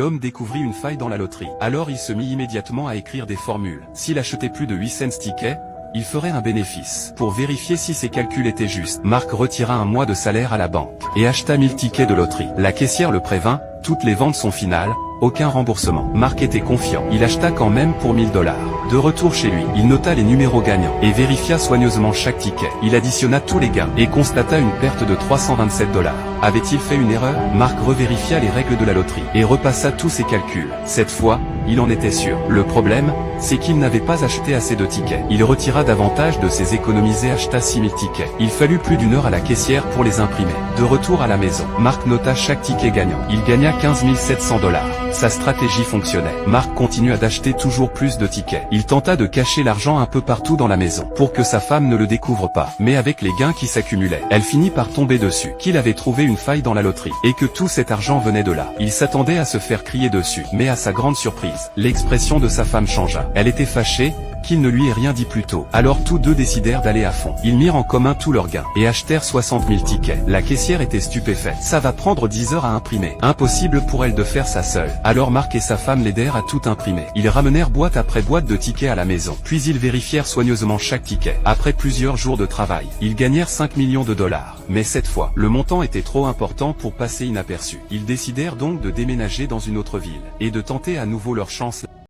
L'homme découvrit une faille dans la loterie. Alors il se mit immédiatement à écrire des formules. S'il achetait plus de 8 cents tickets, il ferait un bénéfice. Pour vérifier si ses calculs étaient justes, Marc retira un mois de salaire à la banque et acheta 1000 tickets de loterie. La caissière le prévint, toutes les ventes sont finales, aucun remboursement. Marc était confiant. Il acheta quand même pour 1000 $. De retour chez lui, il nota les numéros gagnants et vérifia soigneusement chaque ticket. Il additionna tous les gains et constata une perte de 327 $. Avait-il fait une erreur? Marc revérifia les règles de la loterie et repassa tous ses calculs. Cette fois, il en était sûr. Le problème, c'est qu'il n'avait pas acheté assez de tickets. Il retira davantage de ses économisés et acheta 6000 tickets. Il fallut plus d'une heure à la caissière pour les imprimer. De retour à la maison, Marc nota chaque ticket gagnant. Il gagna 15 700 $. Sa stratégie fonctionnait. Marc continua d'acheter toujours plus de tickets. Il tenta de cacher l'argent un peu partout dans la maison, pour que sa femme ne le découvre pas. Mais avec les gains qui s'accumulaient, elle finit par tomber dessus, qu'il avait trouvé une faille dans la loterie, et que tout cet argent venait de là. Il s'attendait à se faire crier dessus, mais à sa grande surprise, l'expression de sa femme changea. Elle était fâchée qu'il ne lui ait rien dit plus tôt. Alors tous deux décidèrent d'aller à fond. Ils mirent en commun tous leurs gains, et achetèrent 60 000 tickets. La caissière était stupéfaite. Ça va prendre 10 heures à imprimer. Impossible pour elle de faire ça seule. Alors Marc et sa femme l'aidèrent à tout imprimer. Ils ramenèrent boîte après boîte de tickets à la maison. Puis ils vérifièrent soigneusement chaque ticket. Après plusieurs jours de travail, ils gagnèrent 5 millions de $. Mais cette fois, le montant était trop important pour passer inaperçu. Ils décidèrent donc de déménager dans une autre ville, et de tenter à nouveau leur chance.